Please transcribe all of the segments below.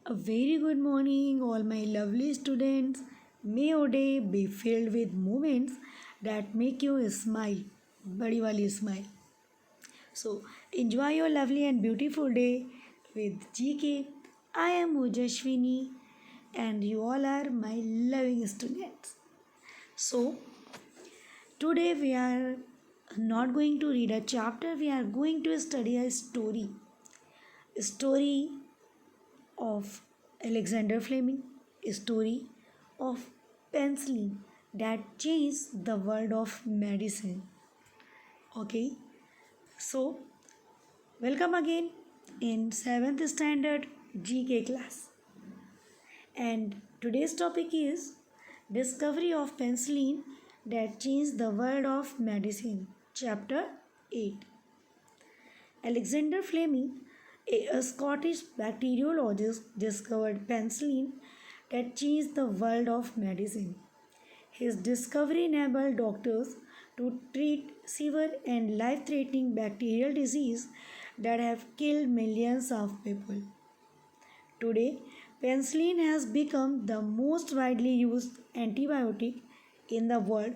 A very good morning, all my lovely students. May your day be filled with moments that make you smile. Badi wali smile. So, enjoy your lovely and beautiful day with GK. I am Ojashwini, and you all are my loving students. So, today we are not going to read a chapter, we are going to study a story. A story of Alexander Fleming, a story of penicillin that changed the world of medicine. Okay, so welcome again in 7th standard GK class. And today's topic is Discovery of Penicillin that changed the world of medicine, chapter 8. Alexander Fleming, a Scottish bacteriologist, discovered penicillin that changed the world of medicine. His discovery enabled doctors to treat severe and life threatening bacterial disease that have killed millions of people. Today, penicillin has become the most widely used antibiotic in the world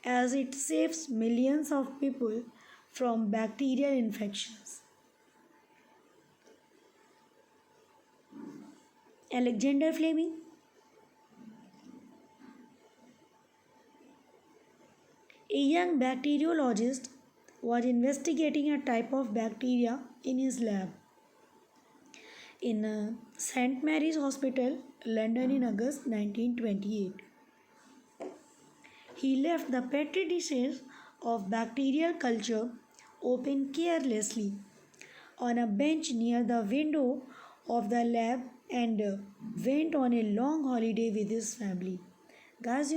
as it saves millions of people from bacterial infections. Alexander Fleming, a young bacteriologist, was investigating a type of bacteria in his lab in St. Mary's Hospital, London in August 1928. He left the petri dishes of bacterial culture open carelessly on a bench near the window of the lab and went on a long holiday with his family. Guys,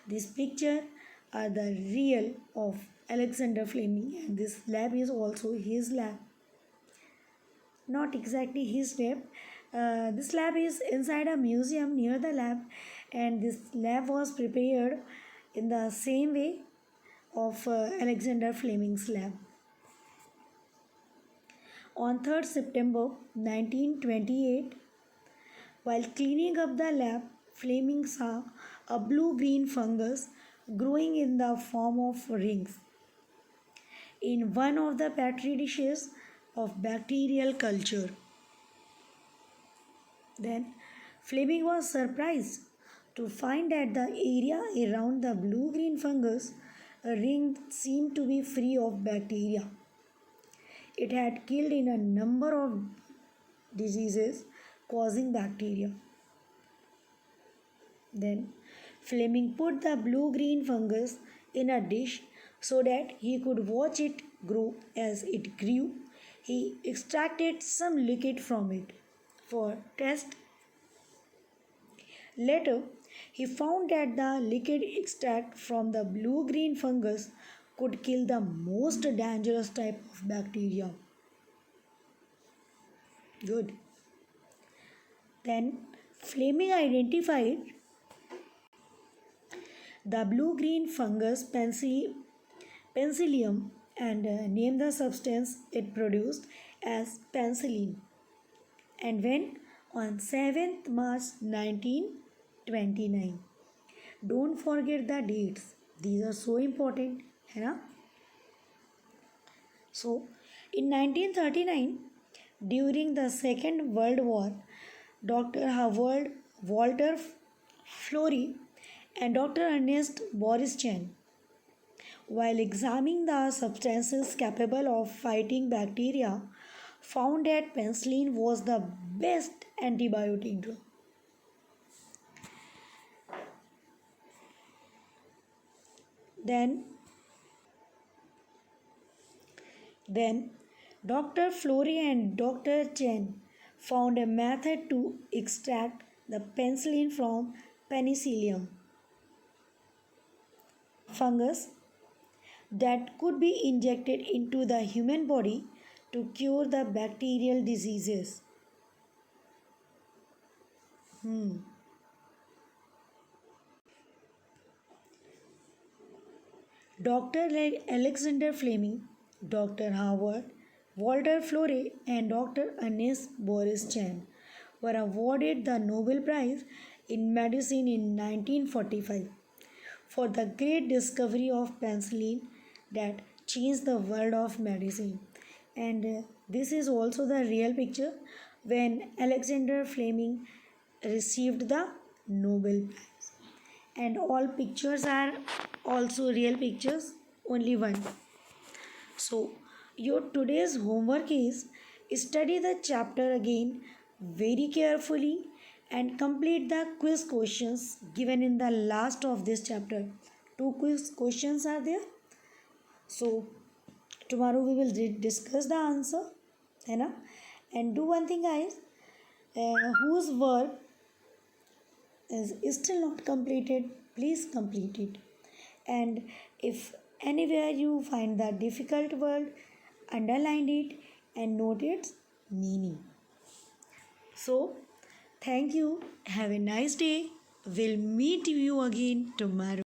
this picture are the real of Alexander Fleming, and this lab is also his lab. Not exactly his lab. This lab is inside a museum near the lab, and this lab was prepared in the same way of Alexander Fleming's lab. On 3rd September 1928, while cleaning up the lab, Fleming saw a blue-green fungus growing in the form of rings in one of the petri dishes of bacterial culture. Then Fleming was surprised to find that the area around the blue-green fungus ring seemed to be free of bacteria. It had killed in a number of diseases causing bacteria. Then Fleming put the blue-green fungus in a dish so that he could watch it grow. As it grew, he extracted some liquid from it for test. Later, he found that the liquid extract from the blue-green fungus could kill the most dangerous type of bacteria. Good. Then Fleming identified the blue-green fungus penicillium and named the substance it produced as penicillin. And when on 7th March 1929. Don't forget the dates. These are so important. है ना? So, in 1939, during the Second World War, Dr. Howard Walter Florey and Dr. Ernest Boris-Chan, while examining the substances capable of fighting bacteria, found that penicillin was the best antibiotic drug. Then Dr. Florey and Dr. Chen found a method to extract the penicillin from Penicillium fungus that could be injected into the human body to cure the bacterial diseases. Dr. Alexander Fleming, Dr. Howard, Walter Florey, and Dr. Ernest Boris-Chan were awarded the Nobel Prize in Medicine in 1945 for the great discovery of penicillin that changed the world of medicine. And this is also the real picture when Alexander Fleming received the Nobel Prize. And all pictures are also real pictures, only one. So, your today's homework is study the chapter again very carefully and complete the quiz questions given in the last of this chapter. Two quiz questions are there. So, tomorrow we will discuss the answer, है ना? And do one thing, guys. Whose work is still not completed, please complete it. And if anywhere you find the difficult word, underline it and note its meaning. So, thank you. Have a nice day. We'll meet you again tomorrow.